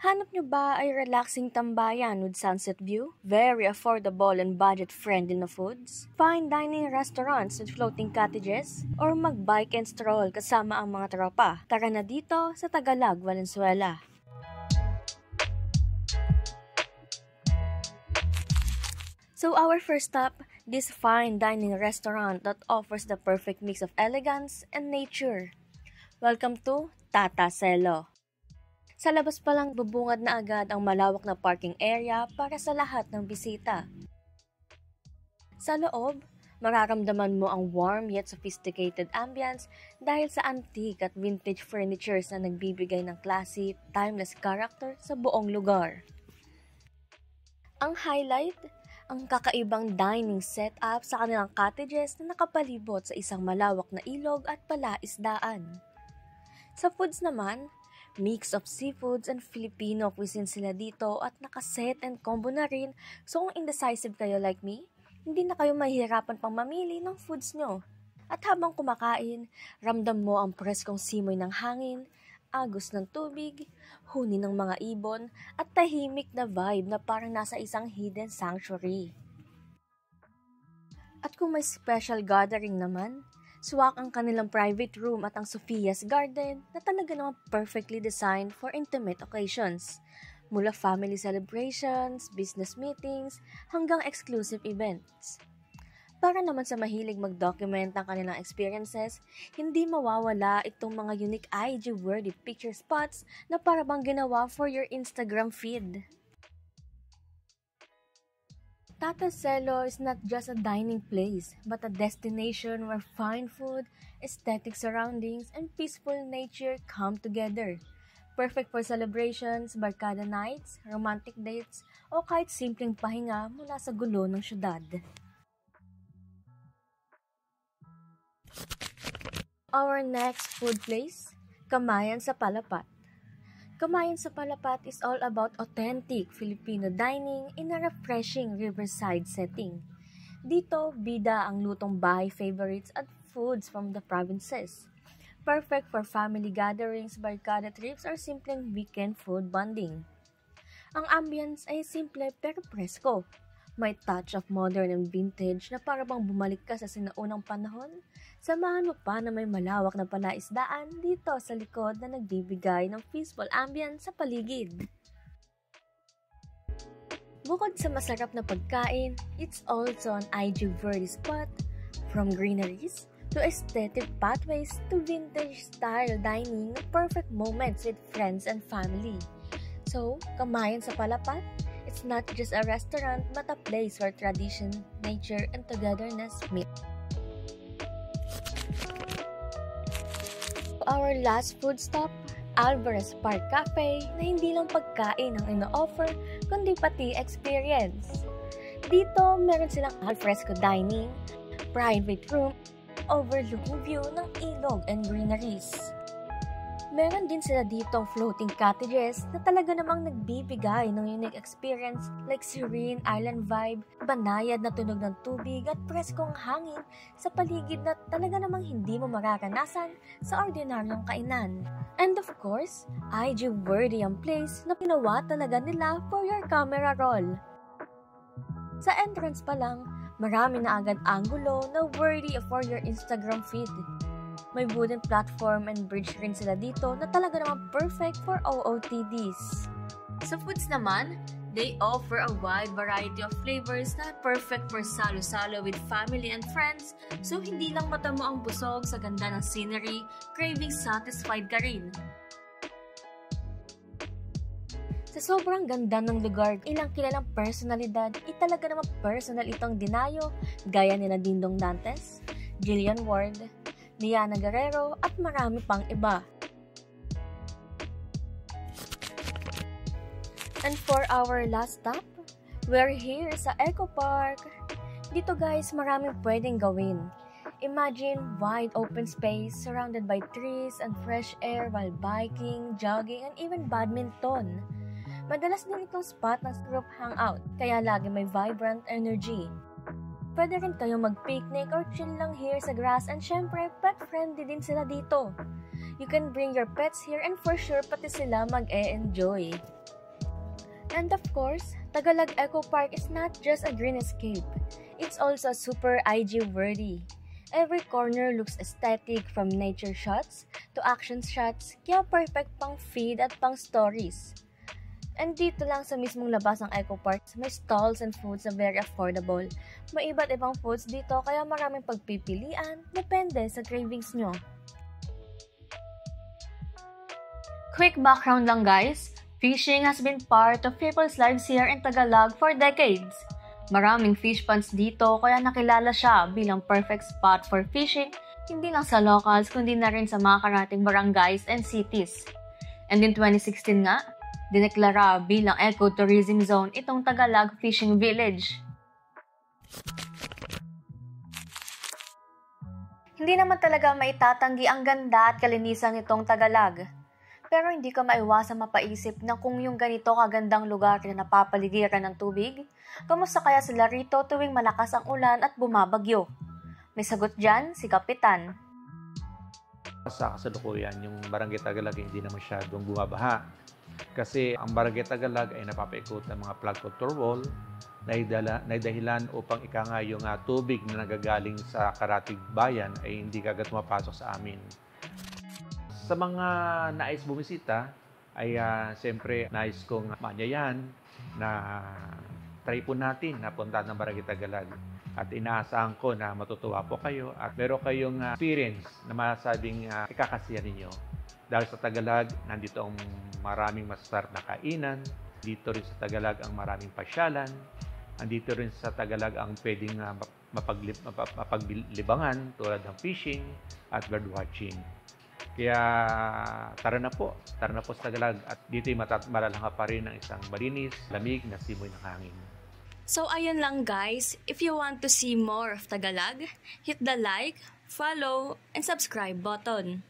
Hanap nyo ba ay relaxing tambayan with sunset view? Very affordable and budget-friendly na foods? Fine dining restaurants with floating cottages? Or mag-bike and stroll kasama ang mga tropa? Tara na dito sa Tagalog, Valenzuela. So our first stop, this fine dining restaurant that offers the perfect mix of elegance and nature. Welcome to Tata Celo. Sa labas pa lang bubungad na agad ang malawak na parking area para sa lahat ng bisita. Sa loob, mararamdaman mo ang warm yet sophisticated ambience dahil sa antique at vintage furnitures na nagbibigay ng classy, timeless character sa buong lugar. Ang highlight, ang kakaibang dining setup sa kanilang cottages na nakapalibot sa isang malawak na ilog at palaisdaan. Sa foods naman, mix of seafoods and Filipino cuisine sila dito at nakaset and combo na rin, so kung indecisive kayo like me, hindi na kayo mahihirapan pang mamili ng foods nyo. At habang kumakain, ramdam mo ang preskong simoy ng hangin, agos ng tubig, huni ng mga ibon, at tahimik na vibe na parang nasa isang hidden sanctuary. At kung may special gathering naman, swak ang kanilang private room at ang Sophia's Garden na talaga naman perfectly designed for intimate occasions. Mula family celebrations, business meetings, hanggang exclusive events. Para naman sa mahilig mag-document ng kanilang experiences, hindi mawawala itong mga unique IG-worthy picture spots na para bang ginawa for your Instagram feed. Tata Celo is not just a dining place, but a destination where fine food, aesthetic surroundings, and peaceful nature come together. Perfect for celebrations, barkada nights, romantic dates, o kahit simpleng pahinga mula sa gulo ng syudad. Our next food place, Kamayan sa Palapat. Kamayan sa Palapat is all about authentic Filipino dining in a refreshing riverside setting. Dito, bida ang lutong bahay favorites at foods from the provinces. Perfect for family gatherings, barkada trips, or simpleng weekend food bonding. Ang ambience ay simple pero presko. May touch of modern and vintage na para bang bumalik ka sa sinaunang panahon. Samahan mo pa na may malawak na palaisdaan dito sa likod na nagbibigay ng peaceful ambience sa paligid. Bukod sa masarap na pagkain, it's also an IG-worthy spot. From greeneries to aesthetic pathways to vintage-style dining na perfect moments with friends and family. So, Kamayan sa Palapat? It's not just a restaurant but a place where tradition, nature, and togetherness meet. Our last food stop, Alvarez Park Cafe, na hindi lang pagkain ang ino-offer, kundi pati experience. Dito, meron silang alfresco dining, private room, overlooking view ng ilog and greeneries. Meron din sila ditong floating cottages na talaga namang nagbibigay ng unique experience like serene island vibe, banayad na tunog ng tubig at preskong hangin sa paligid na talaga namang hindi mo mararanasan sa ordinaryong kainan. And of course, IG-worthy ang place na ginawa talaga nila for your camera roll. Sa entrance pa lang, marami na agad angulo na worthy for your Instagram feed. May wooden platform and bridge rin sila dito na talaga naman perfect for OOTDs. Sa foods naman, they offer a wide variety of flavors na perfect for salo-salo with family and friends, so hindi lang mata mo ang busog sa ganda ng scenery, craving satisfied ka rin. Sa sobrang ganda ng lugar, ilang kilalang personalidad, talaga naman personal itong dinayo, gaya nila Dingdong Dantes, Jillian Ward, Liana Guerrero at marami pang iba. And for our last stop, we're here sa Eco Park. Dito guys, maraming pwedeng gawin. Imagine wide open space surrounded by trees and fresh air while biking, jogging, and even badminton. Madalas din itong spot ng group hangout, kaya lagi may vibrant energy. Pwede rin kayo mag-picnic or chill lang here sa grass and syempre pet-friendly din sila dito. You can bring your pets here and for sure pati sila mag-e-enjoy. And of course, Tagalog Eco Park is not just a green escape. It's also super IG-worthy. Every corner looks aesthetic from nature shots to action shots, kaya perfect pang feed at pang stories. And dito lang sa mismong labas ng Eco Park, may stalls and foods na very affordable. May iba't ibang foods dito kaya maraming pagpipilian, depende sa cravings nyo. Quick background lang guys, fishing has been part of people's lives here in Tagalog for decades. Maraming fish ponds dito kaya nakilala siya bilang perfect spot for fishing, hindi lang sa locals kundi na rin sa mga karating barangays and cities. And in 2016 nga, dineklara bilang ecotourism zone itong Tagalog Fishing Village. Hindi naman talaga maitatanggi ang ganda at kalinisan nitong Tagalog. Pero hindi ka maiwasang mapaisip na kung yung ganito kagandang lugar na napapaligiran ng tubig, kamusta kaya sila rito tuwing malakas ang ulan at bumabagyo? May sagot dyan si Kapitan. Sa kasalukuyan, yung Barangay Tagalog hindi na masyadong bumabaha. Kasi ang Barangay Tagalog ay napapaikot ng mga flood control wall na dahilan upang ika nga yung tubig na nagagaling sa karatig bayan ay hindi kagad mapasok sa amin. Sa mga nais bumisita ay siyempre nais kong maanyayahan na try po natin na punta ng Barangay Tagalog. At inaasahan ko na matutuwa po kayo at meron kayong experience na masasabing ikakasiyahan ninyo. Dahil sa Tagalog, nandito ang maraming masasarap na kainan. Dito rin sa Tagalog ang maraming pasyalan. Andito rin sa Tagalog ang pwedeng mapaglibangan tulad ng fishing at birdwatching. Kaya tara na po sa Tagalog at dito'y malalangha pa rin ang isang malinis, lamig na simoy ng hangin. So ayun lang guys, if you want to see more of Tagalog, hit the like, follow, and subscribe button.